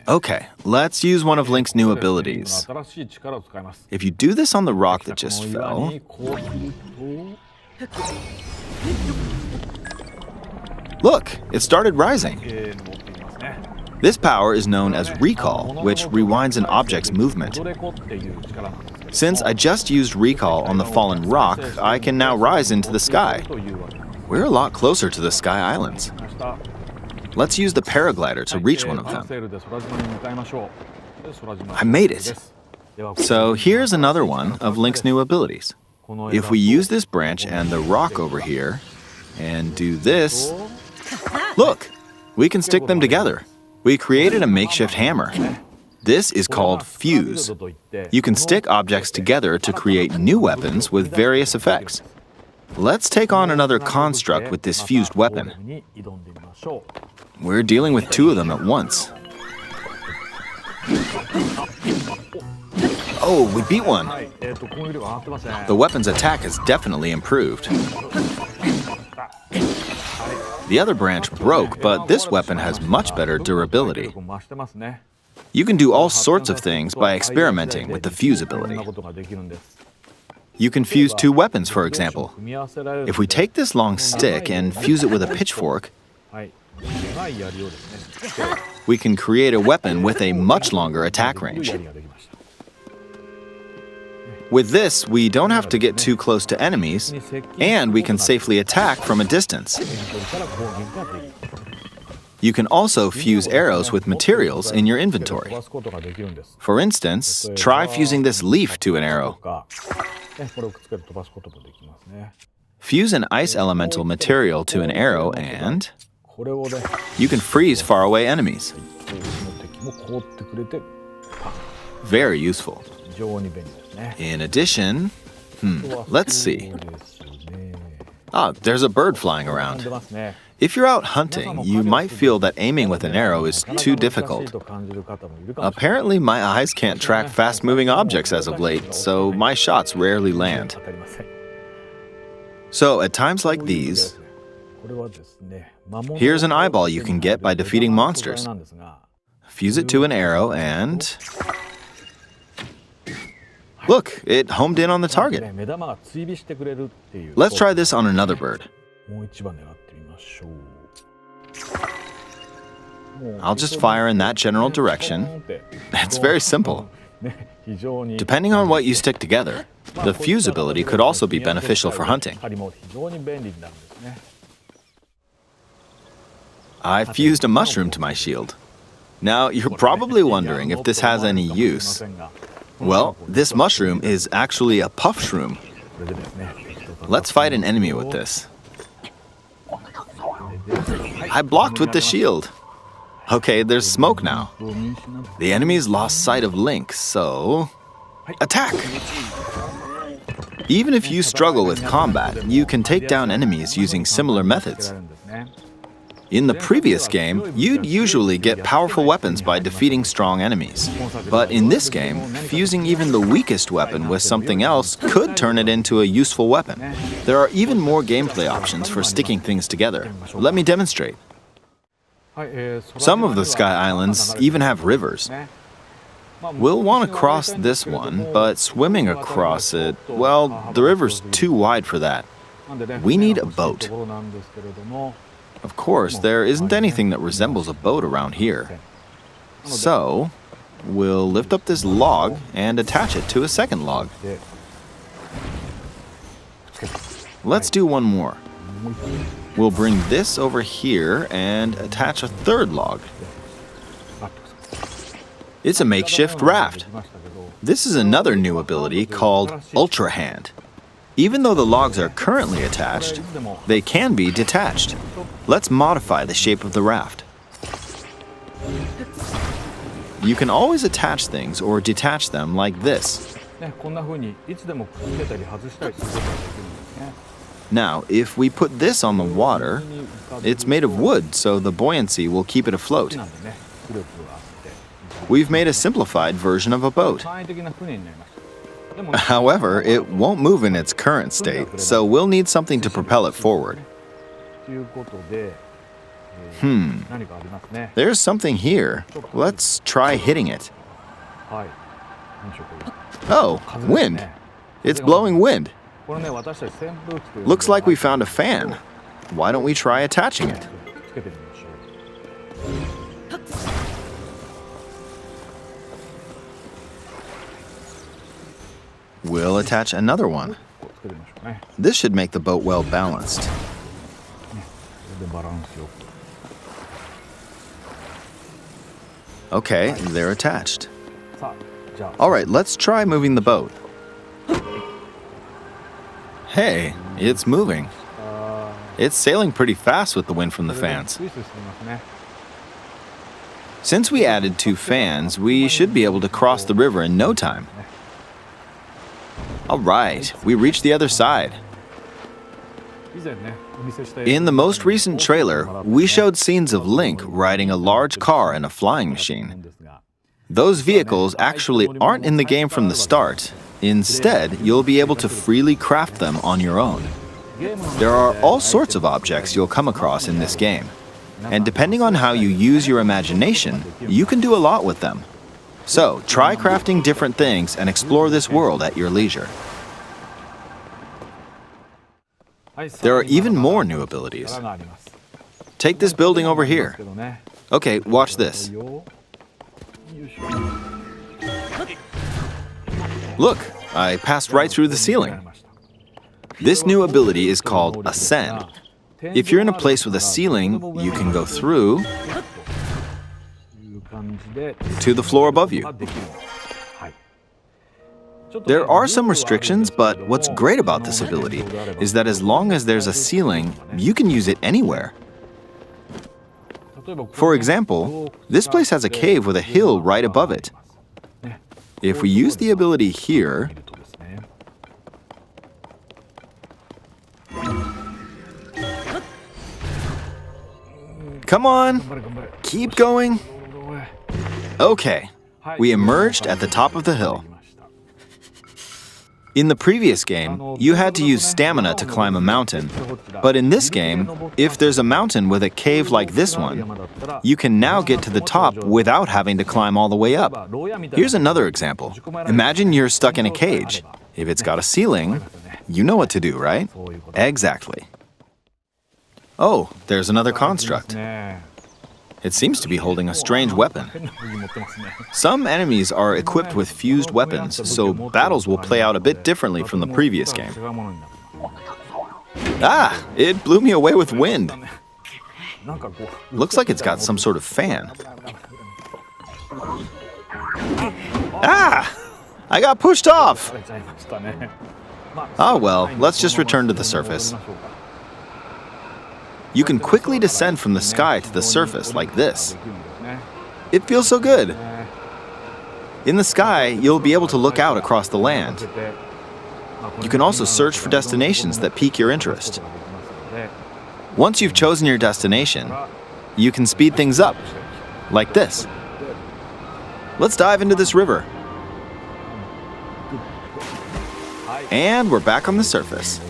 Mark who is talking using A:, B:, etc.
A: Okay, let's use one of Link's new abilities. If you do this on the rock that just fell, look, it started rising. This power is known as recall, which rewinds an object's movement. Since I just used recall on the fallen rock, I can now rise into the sky. We're a lot closer to the Sky Islands. Let's use the paraglider to reach one of them. I made it! So here's another one of Link's new abilities. If we use this branch and the rock over here, and do this, look! We can stick them together. We created a makeshift hammer. This is called fuse. You can stick objects together to create new weapons with various effects. Let's take on another construct with this fused weapon. We're dealing with two of them at once. Oh, we beat one. The weapon's attack has definitely improved. The other branch broke, but this weapon has much better durability. You can do all sorts of things by experimenting with the fuse ability. You can fuse two weapons, for example. If we take this long stick and fuse it with a pitchfork, we can create a weapon with a much longer attack range. With this, we don't have to get too close to enemies, and we can safely attack from a distance. You can also fuse arrows with materials in your inventory. For instance, try fusing this leaf to an arrow. Fuse an ice elemental material to an arrow and you can freeze faraway enemies. Very useful. In addition, let's see. There's a bird flying around. If you're out hunting, you might feel that aiming with an arrow is too difficult. Apparently, my eyes can't track fast-moving objects as of late, so my shots rarely land. So, at times like these, here's an eyeball you can get by defeating monsters. Fuse it to an arrow and... look, it homed in on the target. Let's try this on another bird. I'll just fire in that general direction. It's very simple. Depending on what you stick together, the fuse ability could also be beneficial for hunting. I fused a mushroom to my shield. Now, you're probably wondering if this has any use. Well, this mushroom is actually a puff shroom. Let's fight an enemy with this. I blocked with the shield. Okay, there's smoke now. The enemy's lost sight of Link, so... attack! Even if you struggle with combat, you can take down enemies using similar methods. In the previous game, you'd usually get powerful weapons by defeating strong enemies. But in this game, fusing even the weakest weapon with something else could turn it into a useful weapon. There are even more gameplay options for sticking things together. Let me demonstrate. Some of the Sky Islands even have rivers. We'll want to cross this one, but swimming across it, well, the river's too wide for that. We need a boat. Of course, there isn't anything that resembles a boat around here. So, we'll lift up this log and attach it to a second log. Let's do one more. We'll bring this over here and attach a third log. It's a makeshift raft. This is another new ability called ULTRAHAND. Even though the logs are currently attached, they can be detached. Let's modify the shape of the raft. You can always attach things or detach them like this. Now, if we put this on the water, it's made of wood, so the buoyancy will keep it afloat. We've made a simplified version of a boat. However, it won't move in its current state, so we'll need something to propel it forward. There's something here. Let's try hitting it. Oh, wind. It's blowing wind. Looks like we found a fan. Why don't we try attaching it? We'll attach another one. This should make the boat well balanced. Okay, they're attached. All right, let's try moving the boat. Hey, it's moving. It's sailing pretty fast with the wind from the fans. Since we added 2 fans, we should be able to cross the river in no time. All right, we reached the other side. In the most recent trailer, we showed scenes of Link riding a large car and a flying machine. Those vehicles actually aren't in the game from the start. Instead, you'll be able to freely craft them on your own. There are all sorts of objects you'll come across in this game. And depending on how you use your imagination, you can do a lot with them. So, try crafting different things and explore this world at your leisure. There are even more new abilities. Take this building over here. Okay, watch this. Look, I passed right through the ceiling. This new ability is called Ascend. If you're in a place with a ceiling, you can go through to the floor above you. There are some restrictions, but what's great about this ability is that as long as there's a ceiling, you can use it anywhere. For example, this place has a cave with a hill right above it. If we use the ability here, come on, keep going. Okay, we emerged at the top of the hill. In the previous game, you had to use stamina to climb a mountain. But in this game, if there's a mountain with a cave like this one, you can now get to the top without having to climb all the way up. Here's another example. Imagine you're stuck in a cage. If it's got a ceiling, you know what to do, right? Exactly. Oh, there's another construct. It seems to be holding a strange weapon. Some enemies are equipped with fused weapons, so battles will play out a bit differently from the previous game. Ah! It blew me away with wind. Looks like it's got some sort of fan. Ah! I got pushed off! Ah well, let's just return to the surface. You can quickly descend from the sky to the surface like this. It feels so good. In the sky, you'll be able to look out across the land. You can also search for destinations that pique your interest. Once you've chosen your destination, you can speed things up, like this. Let's dive into this river. And we're back on the surface.